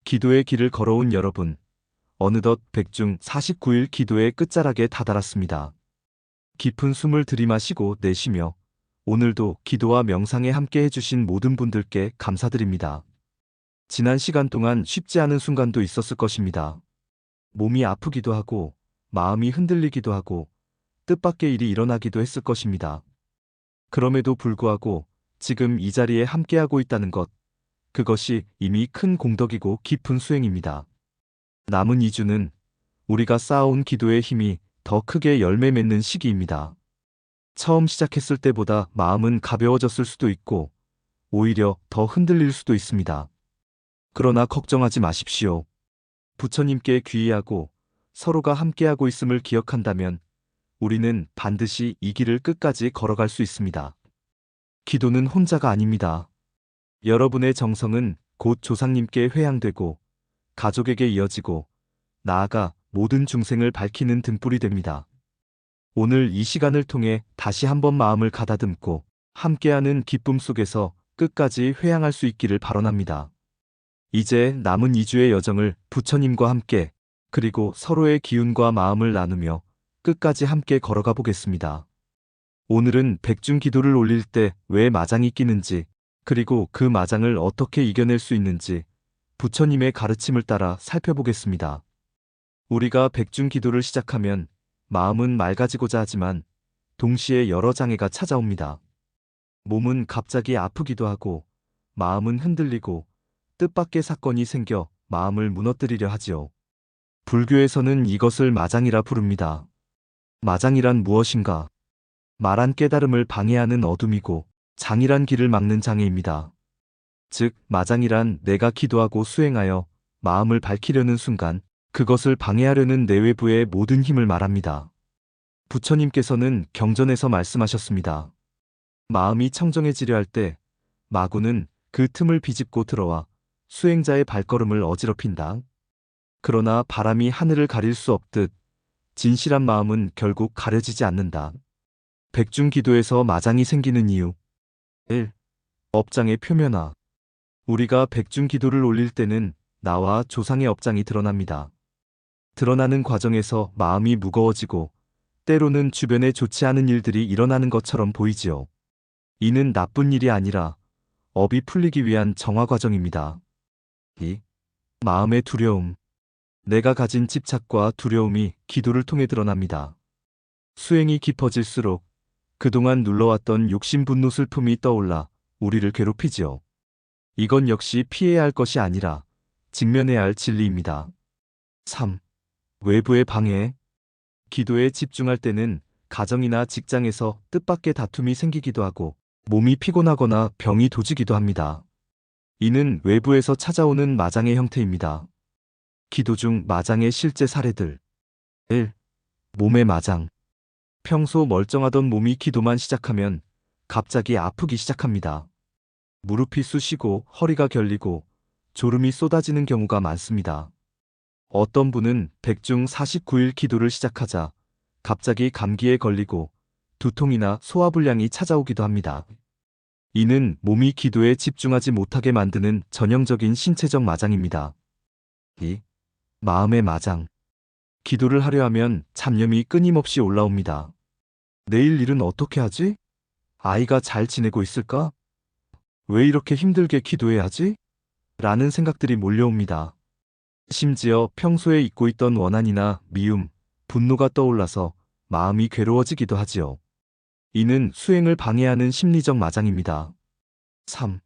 기도의 길을 걸어온 여러분, 어느덧 백중 49일 기도의 끝자락에 다다랐습니다. 깊은 숨을 들이마시고 내쉬며 오늘도 기도와 명상에 함께 해주신 모든 분들께 감사드립니다. 지난 시간 동안 쉽지 않은 순간도 있었을 것입니다. 몸이 아프기도 하고 마음이 흔들리기도 하고 뜻밖의 일이 일어나기도 했을 것입니다. 그럼에도 불구하고 지금 이 자리에 함께하고 있다는 것, 그것이 이미 큰 공덕이고 깊은 수행입니다. 남은 2주는 우리가 쌓아온 기도의 힘이 더 크게 열매 맺는 시기입니다. 처음 시작했을 때보다 마음은 가벼워졌을 수도 있고 오히려 더 흔들릴 수도 있습니다. 그러나 걱정하지 마십시오. 부처님께 귀의하고 서로가 함께하고 있음을 기억한다면 우리는 반드시 이 길을 끝까지 걸어갈 수 있습니다. 기도는 혼자가 아닙니다. 여러분의 정성은 곧 조상님께 회양되고 가족에게 이어지고 나아가 모든 중생을 밝히는 등불이 됩니다. 오늘 이 시간을 통해 다시 한번 마음을 가다듬고 함께하는 기쁨 속에서 끝까지 회양할 수 있기를 발언합니다. 이제 남은 2주의 여정을 부처님과 함께 그리고 서로의 기운과 마음을 나누며 끝까지 함께 걸어가 보겠습니다. 오늘은 백중 기도를 올릴 때 왜 마장이 끼는지 그리고 그 마장을 어떻게 이겨낼 수 있는지 부처님의 가르침을 따라 살펴보겠습니다. 우리가 백중 기도를 시작하면 마음은 맑아지고자 하지만 동시에 여러 장애가 찾아옵니다. 몸은 갑자기 아프기도 하고 마음은 흔들리고 뜻밖의 사건이 생겨 마음을 무너뜨리려 하지요. 불교에서는 이것을 마장이라 부릅니다. 마장이란 무엇인가? 말한 깨달음을 방해하는 어둠이고 장이란 길을 막는 장애입니다. 즉, 마장이란 내가 기도하고 수행하여 마음을 밝히려는 순간 그것을 방해하려는 내외부의 모든 힘을 말합니다. 부처님께서는 경전에서 말씀하셨습니다. 마음이 청정해지려 할 때 마구는 그 틈을 비집고 들어와 수행자의 발걸음을 어지럽힌다. 그러나 바람이 하늘을 가릴 수 없듯 진실한 마음은 결국 가려지지 않는다. 백중 기도에서 마장이 생기는 이유 1. 업장의 표면화. 우리가 백중 기도를 올릴 때는 나와 조상의 업장이 드러납니다. 드러나는 과정에서 마음이 무거워지고 때로는 주변에 좋지 않은 일들이 일어나는 것처럼 보이지요. 이는 나쁜 일이 아니라 업이 풀리기 위한 정화 과정입니다. 2. 마음의 두려움. 내가 가진 집착과 두려움이 기도를 통해 드러납니다. 수행이 깊어질수록 그동안 눌러왔던 욕심, 분노, 슬픔이 떠올라 우리를 괴롭히지요. 이건 역시 피해야 할 것이 아니라 직면해야 할 진리입니다. 3. 외부의 방해. 기도에 집중할 때는 가정이나 직장에서 뜻밖의 다툼이 생기기도 하고 몸이 피곤하거나 병이 도지기도 합니다. 이는 외부에서 찾아오는 마장의 형태입니다. 기도 중 마장의 실제 사례들. 1. 몸의 마장. 평소 멀쩡하던 몸이 기도만 시작하면 갑자기 아프기 시작합니다. 무릎이 쑤시고 허리가 결리고 졸음이 쏟아지는 경우가 많습니다. 어떤 분은 백중 49일 기도를 시작하자 갑자기 감기에 걸리고 두통이나 소화불량이 찾아오기도 합니다. 이는 몸이 기도에 집중하지 못하게 만드는 전형적인 신체적 마장입니다. 2. 마음의 마장. 기도를 하려 하면 잡념이 끊임없이 올라옵니다. 내일 일은 어떻게 하지? 아이가 잘 지내고 있을까? 왜 이렇게 힘들게 기도해야 하지? 라는 생각들이 몰려옵니다. 심지어 평소에 잊고 있던 원한이나 미움, 분노가 떠올라서 마음이 괴로워지기도 하지요. 이는 수행을 방해하는 심리적 마장입니다. 3.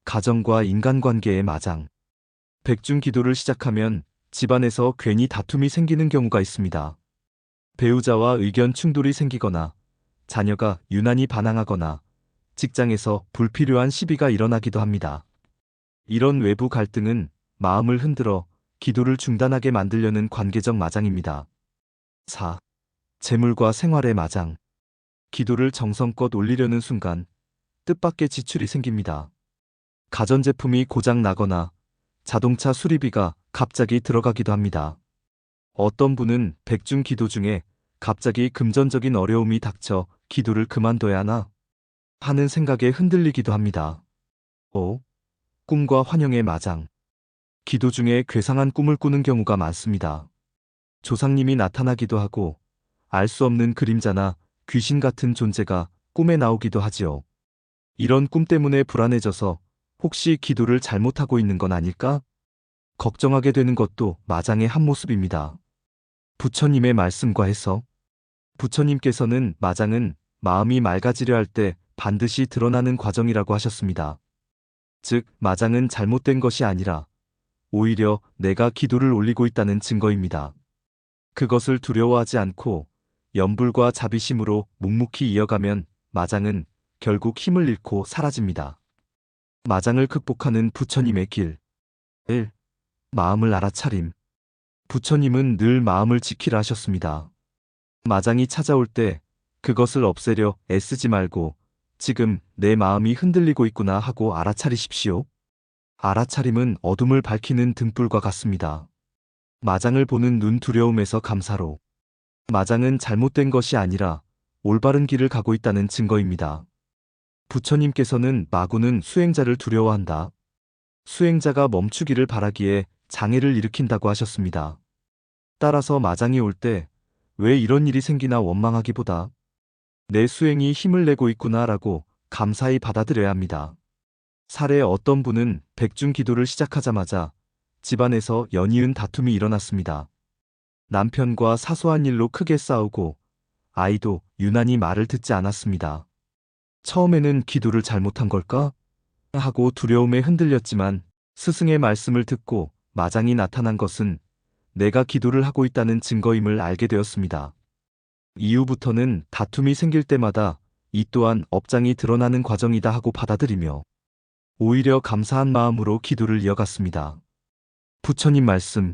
가정과 인간관계의 마장. 백중 기도를 시작하면 집안에서 괜히 다툼이 생기는 경우가 있습니다. 배우자와 의견 충돌이 생기거나 자녀가 유난히 반항하거나 직장에서 불필요한 시비가 일어나기도 합니다. 이런 외부 갈등은 마음을 흔들어 기도를 중단하게 만들려는 관계적 마장입니다. 4. 재물과 생활의 마장. 기도를 정성껏 올리려는 순간 뜻밖의 지출이 생깁니다. 가전제품이 고장 나거나 자동차 수리비가 갑자기 들어가기도 합니다. 어떤 분은 백중 기도 중에 갑자기 금전적인 어려움이 닥쳐 기도를 그만둬야 하나 하는 생각에 흔들리기도 합니다. 5. 꿈과 환영의 마장. 기도 중에 괴상한 꿈을 꾸는 경우가 많습니다. 조상님이 나타나기도 하고 알 수 없는 그림자나 귀신 같은 존재가 꿈에 나오기도 하지요. 이런 꿈 때문에 불안해져서 혹시 기도를 잘못하고 있는 건 아닐까? 걱정하게 되는 것도 마장의 한 모습입니다. 부처님의 말씀과 해서 부처님께서는 마장은 마음이 맑아지려 할 때 반드시 드러나는 과정이라고 하셨습니다. 즉, 마장은 잘못된 것이 아니라 오히려 내가 기도를 올리고 있다는 증거입니다. 그것을 두려워하지 않고 염불과 자비심으로 묵묵히 이어가면 마장은 결국 힘을 잃고 사라집니다. 마장을 극복하는 부처님의 길. 1. 마음을 알아차림. 부처님은 늘 마음을 지키라 하셨습니다. 마장이 찾아올 때 그것을 없애려 애쓰지 말고 지금 내 마음이 흔들리고 있구나 하고 알아차리십시오. 알아차림은 어둠을 밝히는 등불과 같습니다. 마장을 보는 눈 두려움에서 감사로. 마장은 잘못된 것이 아니라 올바른 길을 가고 있다는 증거입니다. 부처님께서는 마구는 수행자를 두려워한다. 수행자가 멈추기를 바라기에 장애를 일으킨다고 하셨습니다. 따라서 마장이 올 때 왜 이런 일이 생기나 원망하기보다 내 수행이 힘을 내고 있구나라고 감사히 받아들여야 합니다. 사례 어떤 분은 백중 기도를 시작하자마자 집안에서 연이은 다툼이 일어났습니다. 남편과 사소한 일로 크게 싸우고 아이도 유난히 말을 듣지 않았습니다. 처음에는 기도를 잘못한 걸까? 하고 두려움에 흔들렸지만 스승의 말씀을 듣고 마장이 나타난 것은 내가 기도를 하고 있다는 증거임을 알게 되었습니다. 이후부터는 다툼이 생길 때마다 이 또한 업장이 드러나는 과정이다 하고 받아들이며 오히려 감사한 마음으로 기도를 이어갔습니다. 부처님 말씀.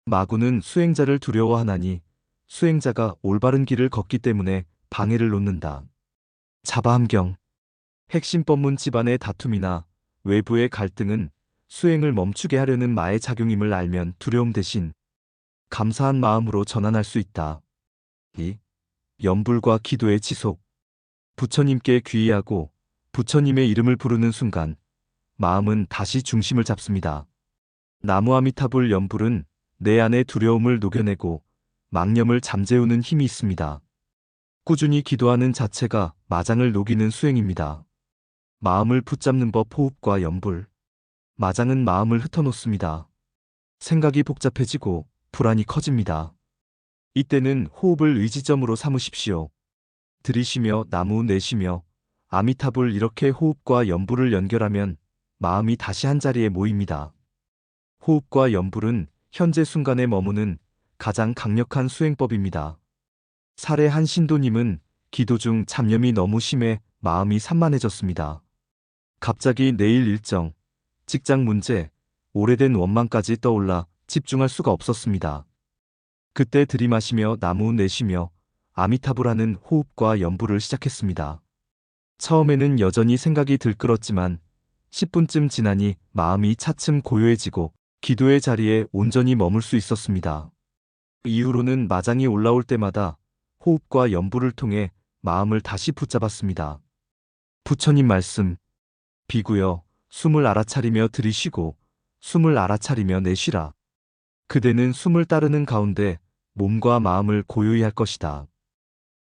마구는 수행자를 두려워하나니 수행자가 올바른 길을 걷기 때문에 방해를 놓는다. 자바함경. 핵심 법문 집안의 다툼이나 외부의 갈등은 수행을 멈추게 하려는 마의 작용임을 알면 두려움 대신 감사한 마음으로 전환할 수 있다. 2. 염불과 기도의 지속. 부처님께 귀의하고 부처님의 이름을 부르는 순간 마음은 다시 중심을 잡습니다. 나무 아미타불 염불은 내 안의 두려움을 녹여내고 망념을 잠재우는 힘이 있습니다. 꾸준히 기도하는 자체가 마장을 녹이는 수행입니다. 마음을 붙잡는 법 호흡과 염불. 마장은 마음을 흩어놓습니다. 생각이 복잡해지고 불안이 커집니다. 이때는 호흡을 의지점으로 삼으십시오. 들이쉬며 나무 내쉬며 아미타불 이렇게 호흡과 염불을 연결하면 마음이 다시 한자리에 모입니다. 호흡과 염불은 현재 순간에 머무는 가장 강력한 수행법입니다. 사례 한 신도님은 기도 중 잡념이 너무 심해 마음이 산만해졌습니다. 갑자기 내일 일정, 직장 문제, 오래된 원망까지 떠올라 집중할 수가 없었습니다. 그때 들이마시며 나무 내쉬며 아미타불하는 호흡과 염불을 시작했습니다. 처음에는 여전히 생각이 들끓었지만 10분쯤 지나니 마음이 차츰 고요해지고 기도의 자리에 온전히 머물 수 있었습니다. 이후로는 마장이 올라올 때마다 호흡과 염불을 통해 마음을 다시 붙잡았습니다. 부처님 말씀. 비구여, 숨을 알아차리며 들이쉬고 숨을 알아차리며 내쉬라. 그대는 숨을 따르는 가운데 몸과 마음을 고요히 할 것이다.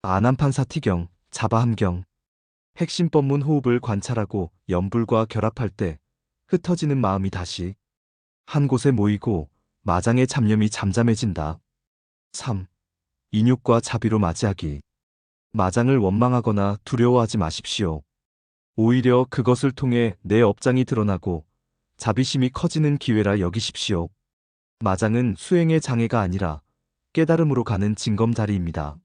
아난판사티경, 자바함경. 핵심 법문 호흡을 관찰하고 염불과 결합할 때 흩어지는 마음이 다시 한 곳에 모이고 마장의 잡념이 잠잠해진다. 3. 인욕과 자비로 맞이하기. 마장을 원망하거나 두려워하지 마십시오. 오히려 그것을 통해 내 업장이 드러나고 자비심이 커지는 기회라 여기십시오. 마장은 수행의 장애가 아니라 깨달음으로 가는 징검다리입니다.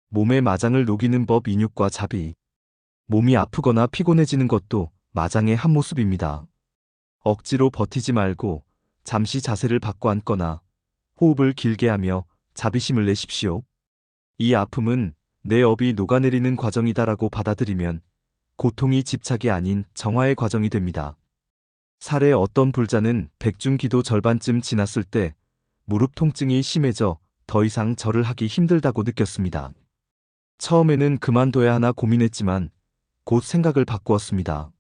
몸의 마장을 녹이는 법 인욕과 자비. 몸이 아프거나 피곤해지는 것도 마장의 한 모습입니다. 억지로 버티지 말고 잠시 자세를 바꿔 앉거나 호흡을 길게 하며 자비심을 내십시오. 이 아픔은 내 업이 녹아내리는 과정이다라고 받아들이면 고통이 집착이 아닌 정화의 과정이 됩니다. 사례 어떤 불자는 백중기도 절반쯤 지났을 때 무릎 통증이 심해져 더 이상 절을 하기 힘들다고 느꼈습니다. 처음에는 그만둬야 하나 고민했지만 곧 생각을 바꾸었습니다.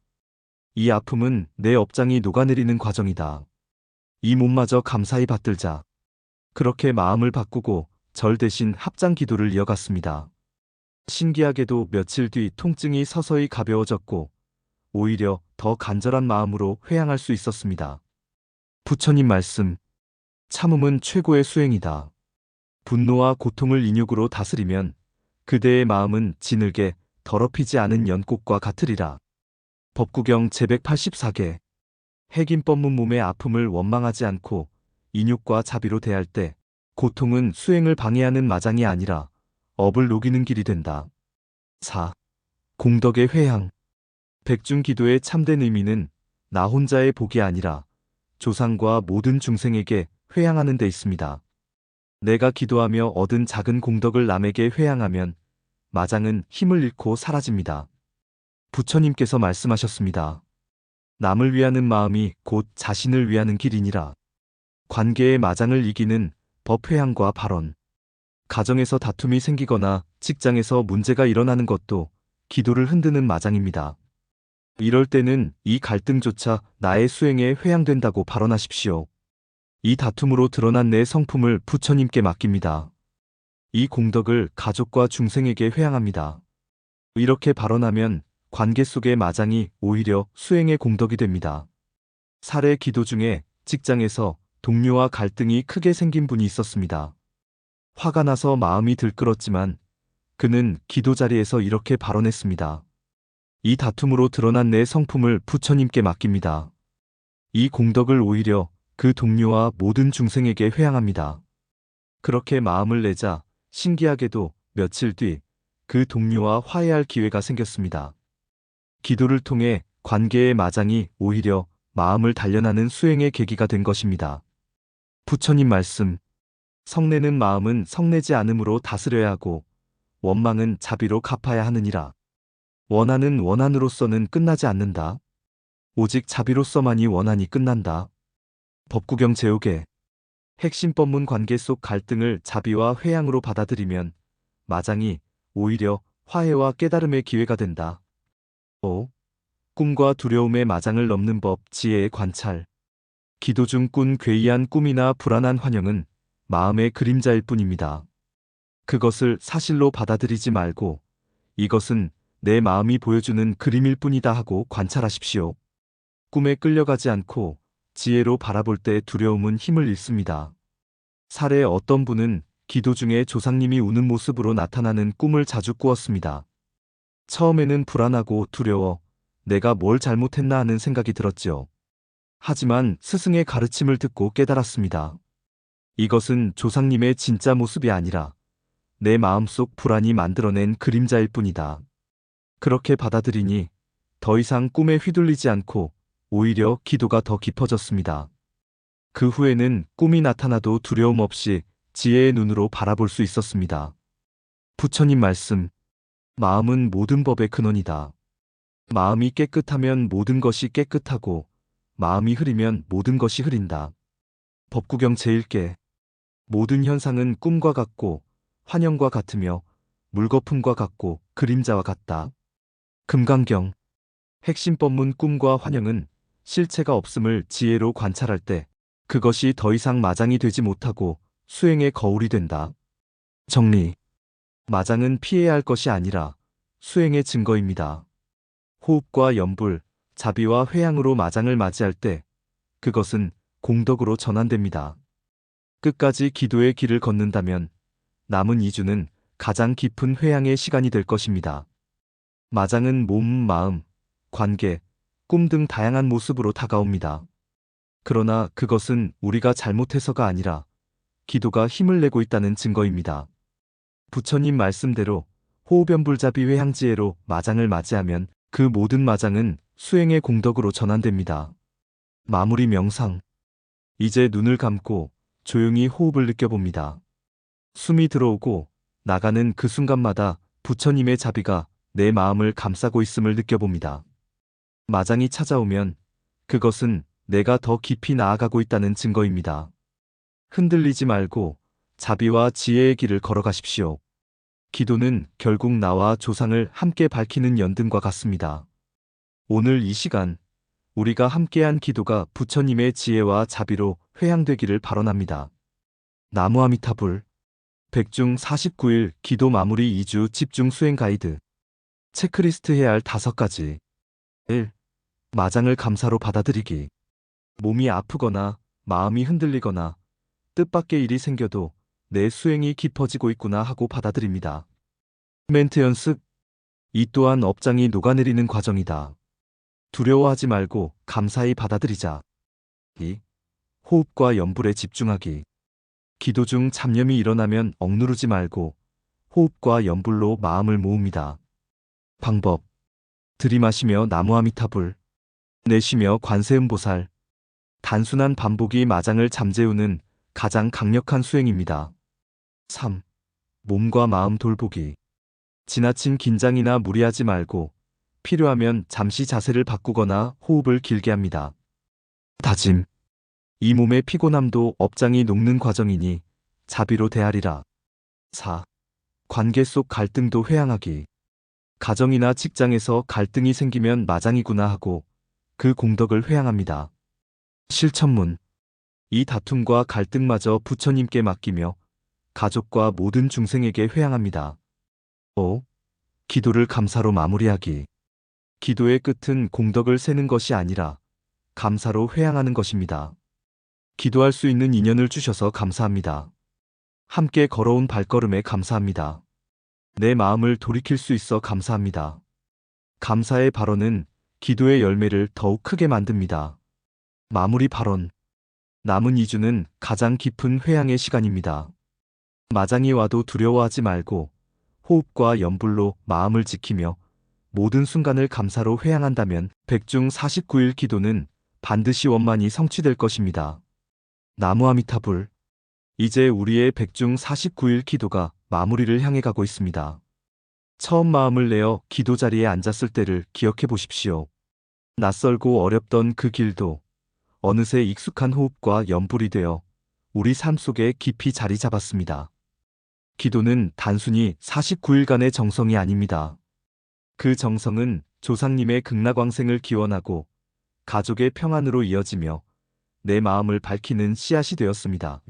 이 아픔은 내 업장이 녹아내리는 과정이다. 이 몸마저 감사히 받들자. 그렇게 마음을 바꾸고 절 대신 합장 기도를 이어갔습니다. 신기하게도 며칠 뒤 통증이 서서히 가벼워졌고 오히려 더 간절한 마음으로 회향할 수 있었습니다. 부처님 말씀, 참음은 최고의 수행이다. 분노와 고통을 인육으로 다스리면 그대의 마음은 진흙에 더럽히지 않은 연꽃과 같으리라. 법구경 제184개. 핵인법문 몸의 아픔을 원망하지 않고 인육과 자비로 대할 때 고통은 수행을 방해하는 마장이 아니라 업을 녹이는 길이 된다. 4. 공덕의 회향. 백중기도의 참된 의미는 나 혼자의 복이 아니라 조상과 모든 중생에게 회향하는 데 있습니다. 내가 기도하며 얻은 작은 공덕을 남에게 회향하면 마장은 힘을 잃고 사라집니다. 부처님께서 말씀하셨습니다. 남을 위하는 마음이 곧 자신을 위하는 길이니라. 관계의 마장을 이기는 법회향과 발언. 가정에서 다툼이 생기거나 직장에서 문제가 일어나는 것도 기도를 흔드는 마장입니다. 이럴 때는 이 갈등조차 나의 수행에 회향된다고 발언하십시오. 이 다툼으로 드러난 내 성품을 부처님께 맡깁니다. 이 공덕을 가족과 중생에게 회향합니다. 이렇게 발언하면 관계 속의 마장이 오히려 수행의 공덕이 됩니다. 사례 기도 중에 직장에서 동료와 갈등이 크게 생긴 분이 있었습니다. 화가 나서 마음이 들끓었지만 그는 기도 자리에서 이렇게 발언했습니다. 이 다툼으로 드러난 내 성품을 부처님께 맡깁니다. 이 공덕을 오히려 그 동료와 모든 중생에게 회향합니다. 그렇게 마음을 내자 신기하게도 며칠 뒤 그 동료와 화해할 기회가 생겼습니다. 기도를 통해 관계의 마장이 오히려 마음을 단련하는 수행의 계기가 된 것입니다. 부처님 말씀, 성내는 마음은 성내지 않음으로 다스려야 하고 원망은 자비로 갚아야 하느니라. 원한은 원한으로서는 끝나지 않는다. 오직 자비로서만이 원한이 끝난다. 법구경 제5개. 핵심 법문 관계 속 갈등을 자비와 회향으로 받아들이면 마장이 오히려 화해와 깨달음의 기회가 된다. 5. 꿈과 두려움의 마장을 넘는 법 지혜의 관찰. 기도 중 꾼 괴이한 꿈이나 불안한 환영은 마음의 그림자일 뿐입니다. 그것을 사실로 받아들이지 말고 이것은 내 마음이 보여주는 그림일 뿐이다 하고 관찰하십시오. 꿈에 끌려가지 않고 지혜로 바라볼 때 두려움은 힘을 잃습니다. 사례 어떤 분은 기도 중에 조상님이 우는 모습으로 나타나는 꿈을 자주 꾸었습니다. 처음에는 불안하고 두려워 내가 뭘 잘못했나 하는 생각이 들었지요. 하지만 스승의 가르침을 듣고 깨달았습니다. 이것은 조상님의 진짜 모습이 아니라 내 마음속 불안이 만들어낸 그림자일 뿐이다. 그렇게 받아들이니 더 이상 꿈에 휘둘리지 않고 오히려 기도가 더 깊어졌습니다. 그 후에는 꿈이 나타나도 두려움 없이 지혜의 눈으로 바라볼 수 있었습니다. 부처님 말씀, 마음은 모든 법의 근원이다. 마음이 깨끗하면 모든 것이 깨끗하고 마음이 흐리면 모든 것이 흐린다. 법구경 제1개. 모든 현상은 꿈과 같고 환영과 같으며 물거품과 같고 그림자와 같다. 금강경. 핵심 법문 꿈과 환영은 실체가 없음을 지혜로 관찰할 때 그것이 더 이상 마장이 되지 못하고 수행의 거울이 된다. 정리. 마장은 피해야 할 것이 아니라 수행의 증거입니다. 호흡과 염불, 자비와 회향으로 마장을 맞이할 때 그것은 공덕으로 전환됩니다. 끝까지 기도의 길을 걷는다면 남은 2주는 가장 깊은 회향의 시간이 될 것입니다. 마장은 몸, 마음, 관계, 꿈 등 다양한 모습으로 다가옵니다. 그러나 그것은 우리가 잘못해서가 아니라 기도가 힘을 내고 있다는 증거입니다. 부처님 말씀대로 호흡연불자비 회향지혜로 마장을 맞이하면 그 모든 마장은 수행의 공덕으로 전환됩니다. 마무리 명상. 이제 눈을 감고 조용히 호흡을 느껴봅니다. 숨이 들어오고 나가는 그 순간마다 부처님의 자비가 내 마음을 감싸고 있음을 느껴봅니다. 마장이 찾아오면 그것은 내가 더 깊이 나아가고 있다는 증거입니다. 흔들리지 말고 자비와 지혜의 길을 걸어가십시오. 기도는 결국 나와 조상을 함께 밝히는 연등과 같습니다. 오늘 이 시간 우리가 함께한 기도가 부처님의 지혜와 자비로 회향되기를 발언합니다. 나무아미타불. 백중 49일 기도 마무리 2주 집중 수행 가이드. 체크리스트 해야 할 5가지. 1. 마장을 감사로 받아들이기. 몸이 아프거나 마음이 흔들리거나 뜻밖의 일이 생겨도 내 수행이 깊어지고 있구나 하고 받아들입니다. 멘트 연습. 이 또한 업장이 녹아내리는 과정이다. 두려워하지 말고 감사히 받아들이자. 2. 호흡과 염불에 집중하기. 기도 중 잡념이 일어나면 억누르지 말고 호흡과 염불로 마음을 모읍니다. 방법. 들이마시며 나무아미타불, 내쉬며 관세음보살. 단순한 반복이 마장을 잠재우는 가장 강력한 수행입니다. 3. 몸과 마음 돌보기. 지나친 긴장이나 무리하지 말고 필요하면 잠시 자세를 바꾸거나 호흡을 길게 합니다. 다짐. 이 몸의 피곤함도 업장이 녹는 과정이니 자비로 대하리라. 4. 관계 속 갈등도 회항하기. 가정이나 직장에서 갈등이 생기면 마장이구나 하고 그 공덕을 회항합니다. 실천문. 이 다툼과 갈등마저 부처님께 맡기며 가족과 모든 중생에게 회항합니다. 5. 기도를 감사로 마무리하기. 기도의 끝은 공덕을 세는 것이 아니라 감사로 회항하는 것입니다. 기도할 수 있는 인연을 주셔서 감사합니다. 함께 걸어온 발걸음에 감사합니다. 내 마음을 돌이킬 수 있어 감사합니다. 감사의 발언은 기도의 열매를 더욱 크게 만듭니다. 마무리 발언. 남은 2주는 가장 깊은 회향의 시간입니다. 마장이 와도 두려워하지 말고 호흡과 염불로 마음을 지키며 모든 순간을 감사로 회향한다면 백중 49일 기도는 반드시 원만히 성취될 것입니다. 나무아미타불. 이제 우리의 백중 49일 기도가 마무리를 향해 가고 있습니다. 처음 마음을 내어 기도 자리에 앉았을 때를 기억해 보십시오. 낯설고 어렵던 그 길도 어느새 익숙한 호흡과 염불이 되어 우리 삶 속에 깊이 자리 잡았습니다. 기도는 단순히 49일간의 정성이 아닙니다. 그 정성은 조상님의 극락왕생을 기원하고 가족의 평안으로 이어지며 내 마음을 밝히는 씨앗이 되었습니다.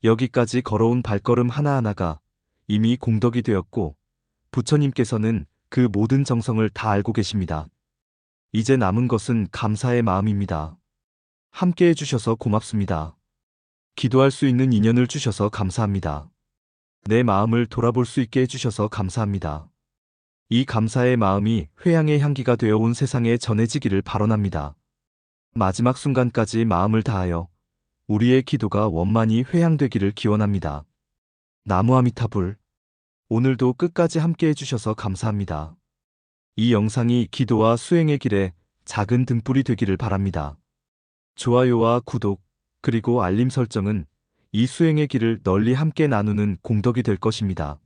여기까지 걸어온 발걸음 하나하나가 이미 공덕이 되었고 부처님께서는 그 모든 정성을 다 알고 계십니다. 이제 남은 것은 감사의 마음입니다. 함께 해주셔서 고맙습니다. 기도할 수 있는 인연을 주셔서 감사합니다. 내 마음을 돌아볼 수 있게 해주셔서 감사합니다. 이 감사의 마음이 회향의 향기가 되어 온 세상에 전해지기를 발언합니다. 마지막 순간까지 마음을 다하여 우리의 기도가 원만히 회향되기를 기원합니다. 나무아미타불. 오늘도 끝까지 함께 해주셔서 감사합니다. 이 영상이 기도와 수행의 길에 작은 등불이 되기를 바랍니다. 좋아요와 구독, 그리고 알림 설정은 이 수행의 길을 널리 함께 나누는 공덕이 될 것입니다.